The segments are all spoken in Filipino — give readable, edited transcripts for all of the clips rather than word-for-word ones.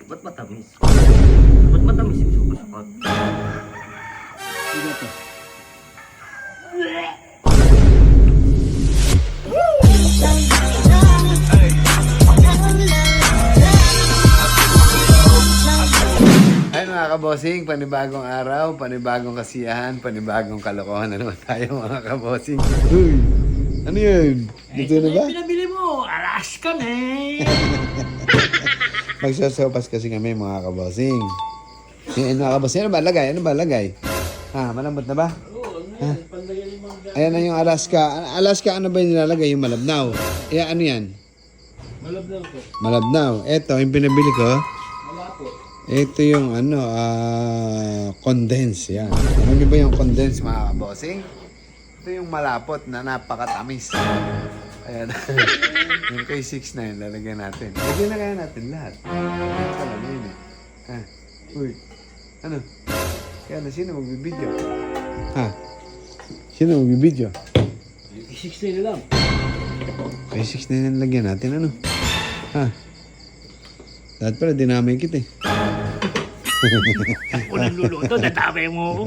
Ba't matamis? Ba't matamis yung suka-sukat? Sige to. Ay mga kabosing, panibagong araw, panibagong kasiyahan, panibagong kalokohan na naman tayo mga kabosing. Uy, ano yun? Dito na ba? Pinabili mo, Alaskan eh. Magsasopas kasi kami mga kabosing. Yan mga kabosing, ano ba lagay? Ano ba lagay? Ha, malambot na ba? Oo, ano yan, pandayan yung mga... Ayan na yung Alaska. Alaska ano ba yung nilalagay? Yung malabnaw. Eh ano yan? Malabnaw ko. Malabnaw. Eto, yung pinabili ko. Malapot. Ito yung ano, condense yan. Ano ba yung condense mga kabosing? Ito yung malapot na napakatamis. Ayan. Yung kay 6-9, lalagyan natin. Lagyan na kaya natin lahat. Lalagyan eh. Ha? Uy. Ano? Kaya na, sino magbibideo? Ha? Sino magbibideo? 60 na lang. Kay 6-9 lagyan natin, ano? Ha? Lahat pala, dinamay kita eh. Ako nagluluto, natabay mo.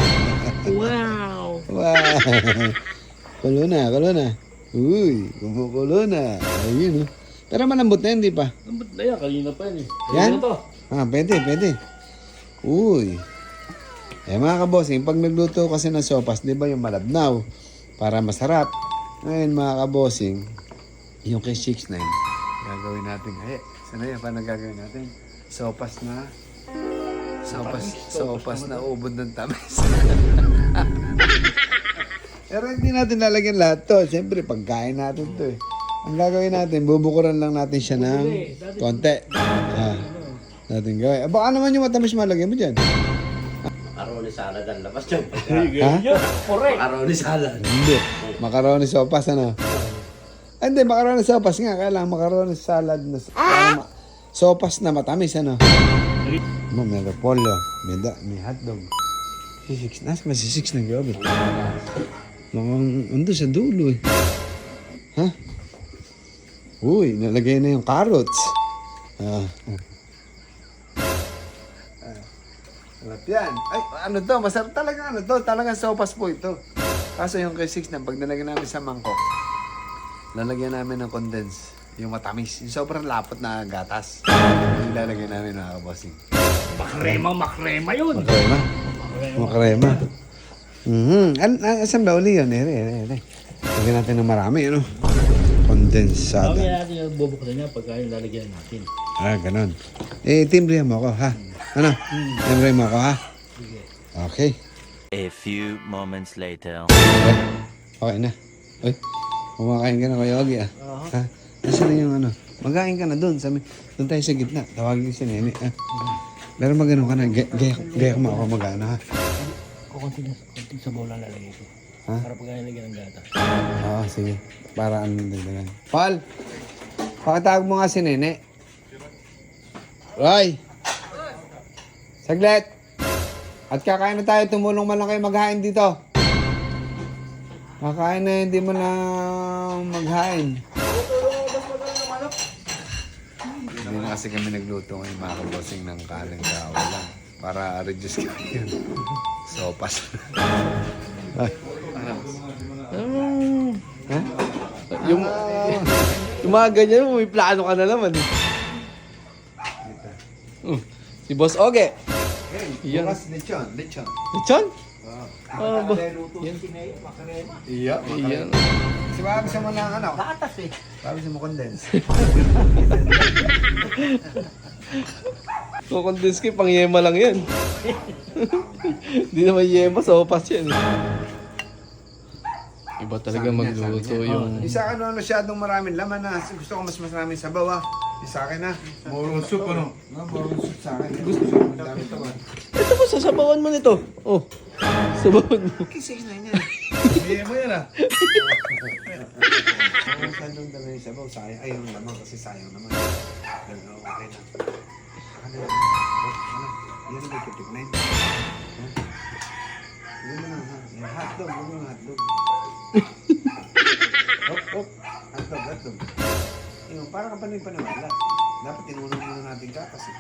Wow. Wow! Kulo na, kulo na. Uy, kumukulo na. Ayun, oh. Pero malambot na yun, di pa? Lambot na yan, kanina pa yan eh. Yan? Kanina to. Ah, pwede, pwede. Uy. Eh mga kabosing, pag nagluto kasi ng sopas, di ba yung malabnaw? Para masarap. Ngayon mga kabosing, yung kay 6-9, gagawin natin. Eh, sana yan, paano gagawin natin? Sopas na ubod ng tamis. Pero hindi natin lalagyan lahat to. Siyempre, pagkain natin to eh. Ang gagawin natin, bubukuran lang natin siya ng konti. Natin gawin. Baka naman yung matamis malagyan mo dyan. Macaroni salad ang labas dyan. Ha? Correct. Macaroni salad. Hindi. Macaroni sopas, ano? Ah, hindi, macaroni sopas nga. Kailangan macaroni salad na sopas na matamis, ano? May repolyo, may hotdog. Si 6, nasa ba si 6 na gabi? Ando sa dulo eh. Ha? Uy, nalagay na yung carrots. Sarap yan. Ay, ano to? Masarap talaga ano to. Talagang sopas po ito. Kaso yung kay 6 na, pag nalagyan namin sa mangkok, lalagyan namin ng condense. Yung matamis. Yung sobrang lapot na gatas. Yung lalagyan namin mga kabosing. Makrema yun. Makrema. Asan ba uli yun? Ere. Lagyan natin ng marami, ano? Kondensada. Mamaya natin yung bubuksan niya pagkain lalagyan natin. Ah, ganun. Eh, timbrihan mo ako, ha? Ano? Timbrihan mo ako, ha? Okay. A few moments later. Okay na. Uy, kumakain ka na kayo, Ogie, ah. Ha? Nasaan na yung ano? Magain ka na doon. Doon tayo sa gitna. Tawagin si Nene, ha? Pero magano ka na. Gaya ko ako mag-ano, ha? Konting sabaw lang lalagay ko. Ha? Para pagkain lagyan ng gata. Oo, sige. Para ano dagdagan. Paul! Pakitawag mo nga si Nene. Roy! Saglit! At kakain na tayo. Tumulong man lang kayo maghain dito. Kakain na hindi mo na maghain. Hindi na kasi kami nagluto ngayon mga kabosing ng kanin kawa lang. Para reduce kami yun. Sopas. Ay. Ha? Yung mga ganyan, may plano ka na naman. Si Boss Oge. Yan. Bukas lechon. Lechon? Ah, ba? Yan. Iya. Yan. Kasi baka gusto mo ng ano? Gatas eh. Baka gusto mo condense. Kung condense kayo, pang yema lang yan. Hindi naman yema, sopas yan. Iba talaga magluto yung... Isa ka ano masyadong maraming laman na. Gusto ko mas maraming sabaw ah. Isa akin na. Morong soup ano? Morong soup sa akin. Gusto ko madami ito ah. Ito po, sasabawan mo nito. Oh, sabawan mo. Kisig na yan. Bigyan mo yan ah. Kung saan doon dala yung sabaw, sayang. Ay, yung lamang kasi sayang naman. Pero okay lang. Ano? Yan ang may na yun. Yan mo na ha. Yung hotdog. Yan yung hotdog. Hop. Hotdog. Yung parang ka pa rin paniwala. Dapat tinulong muna natin ka kasi.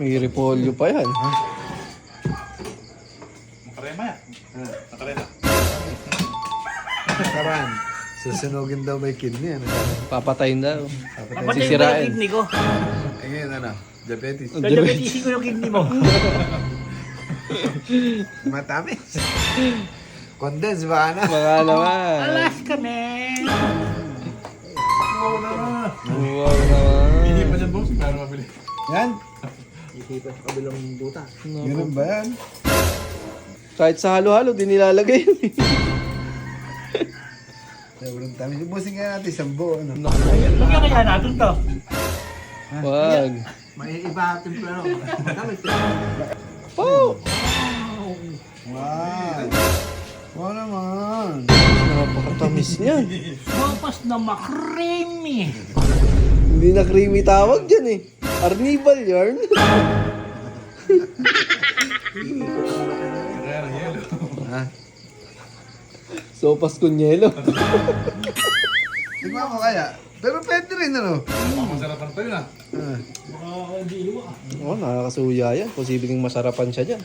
May repolyo pa yan. Karan. Susunugin daw may kidney. Ano? Papatayin daw. Papatay mo yung Sisirain. kidney ko. Ayun, ano? Diabetes. Diabetes ko yung kidney mo. Matamis. Condense ba na? Baka naman. Alas ka, men. Wow naman. Yan? Isipan sa kabilang buta. Ganun ba yan? Kahit sa halo-halo, di nilalagay yun eh. Sobrang tamis. Ibusin kaya natin isang buo. Ano? Lagyan kaya natin to. Wag. May iba ating plano. Tamis. Oh! Wow. Wow naman. Napakatamis niyan. Sopas na makremi. Hindi na creamy tawag dyan eh. Arnibal yarn. Ha? Sopas con yelo. Tignan mo kaya. Pero pwede rin ano. Oh, nakakasuya yan. Posibleng masarapan siya dyan.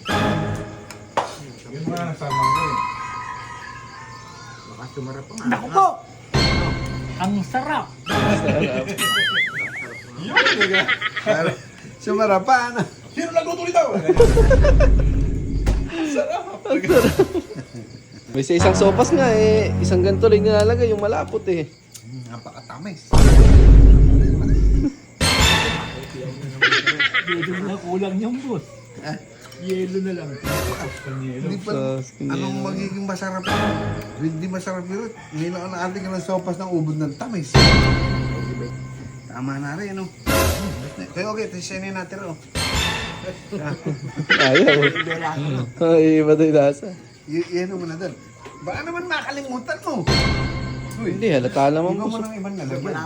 Baka sumarap pa nga. Naku po. Ang sarap. Pero, sumara pa ano. May sa isang sopas nga eh. Isang ganito lang nilalagay yung malapot eh. Napakatamis. Yelo na kulang yung boss. Yelo na lang. Hindi pa, anong magiging masarap? Hindi masarap yun. Nilaan na ating ng sopas ng ubod ng tamis. Tama na rin, ano? Kaya okay, tisyanin natin, oh. Ayaw. Ay, iba tayo lasa. Yan mo na doon. Baka naman makalimutan mo. Uy, Hindi, halata naman iba po. mo ng ibang lalagyan.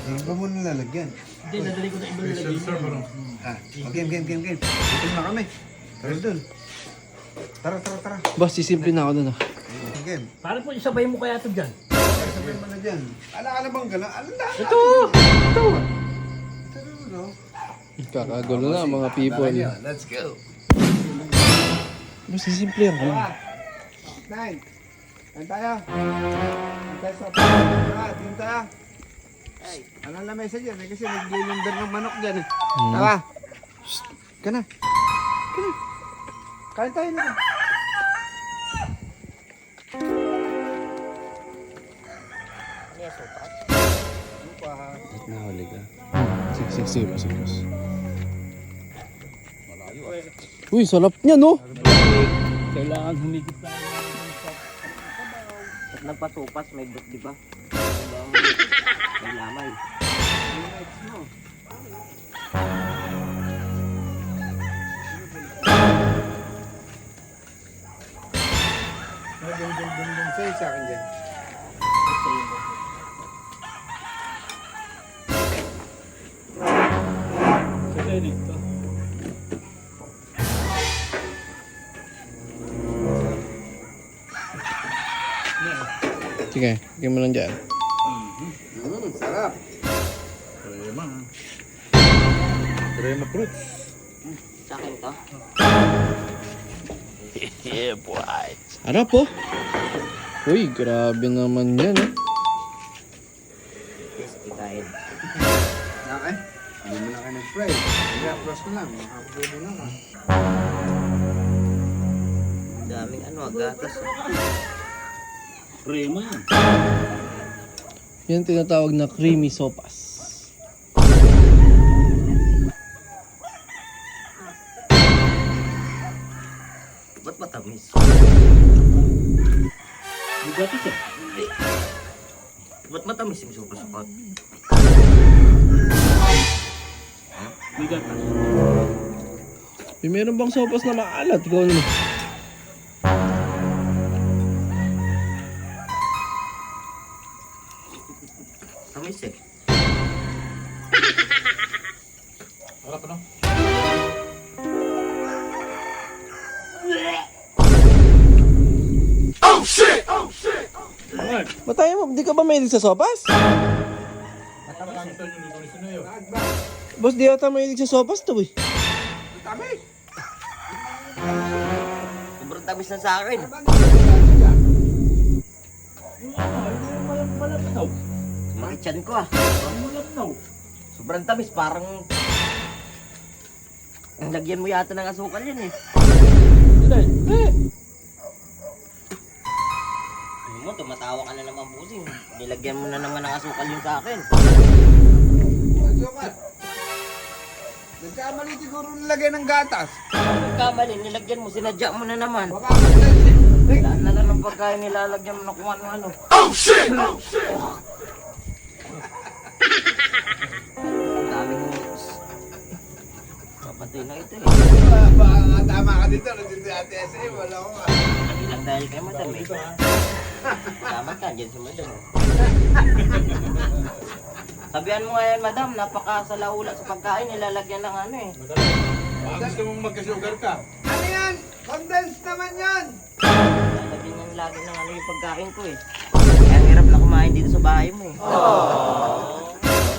Iba mo ng lalagyan. Hindi, nadali ko na ibang lalagay. Ah, game. Ito na kami. Tara doon. Tara. Boss, sisimple na ako dun ah. Game. Parang po isabay mo kaya ito dyan. Sabihin mo na dyan. Ala ka na bang gano'n? Alam na. Ito! Tara, no? Kakagulo na mga people. Let's go. Boss, sisimple yan. Nine. Kain tayo. Kain tayo sa tingin tayo. Ay, anong lamesa dyan? Eh, kasi naglilinder ng manok dyan eh. Tara. Shhh. Kana. Kain tayo na. Nahuli ka. Sige, boss. Uy, sarap niya no? Kailangan humigit tayo. At nagpasupas, may dot, di ba? May lamay. Dun sa'yo sa akin dyan. Sige, dito. Sige, bigyan mo lang dyan. Sarap. Sa akin to. Yeah, boy. Sarap oh. Uy, grabe naman yan eh. Yes, kikain. Sa akin? Hindi mo na kayo nag-fry. Kaya, plus mo lang. Makapulo na ka. Daming gatas. Prema yan. Yan tinatawag na creamy sopas. Ba't matamis? Bigatis eh. Ba't matamis yung super sakot? Bigatis. May meron bang sopas na maalat? Ikaw naman. Tamis eh. Matay mo, di ka ba mahilig sa sopas? Boss, di ata mahilig sa sopas to eh. Tamis! Sobrang tamis na sa akin. Malapnaw. Sumakit tiyan ko ah. Malapnaw. Sobrang tamis, parang... Lagyan mo yata ng asukal yan eh. Ano mo, tumatawa ka na naman busing. Nilagyan mo na naman ng asukal yung sa akin. Sukat. Nagkamali siguro nilagay ng gatas. Kamali, nilagyan mo, sinadya mo na naman. Baka kondensin. Lahat na lang ng pagkain nilalagyan mo na kung ano-ano. Oh shit! Daming news. Papatay na ito eh. Baka tama ka dito. Nandito yung ate SM. Wala ko nga. Hindi lang dahil kay madam eh. Tama ka, dyan si madam. Sabihan mo nga yan madam, napakasalaula sa pagkain, nilalagyan ng ano eh. Gusto mong magkasugar ka? Ano yan? Condensed naman yan! Nilalagyan yan lagi ng ano yung pagkain ko eh. Kaya ang hirap na kumain dito sa bahay mo eh.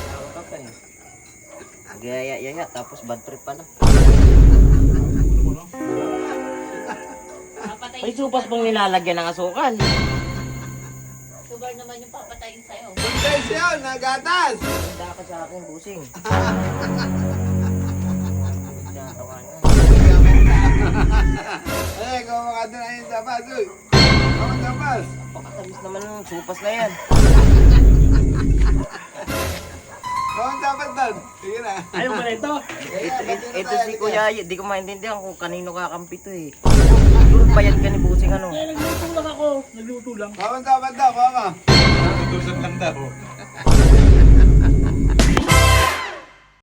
Tama ka eh. Gaya-yaya, tapos bad trip pala. May supas pong nilalagyan ng asukal. Sugar naman yung papatayin sa'yo. Condensed yun! Na gatas! Handa ka sa akin, busing. Nagkatawa na. Eh, kumaka doon ayun tapas. Uy! Kumaka tapas! Napakatamis naman ng supas na yan. Kumaka tapas doon! Sige na. Ayaw mo na ito. Ito si Kuya, di ko maintindihan kung kanino kakampi to eh. Siguro bayad ka ni busing ano. Eh, nagluto lang ako. Nagluto lang. Kumaka tapas daw, kumaka. Tutusan lang daw.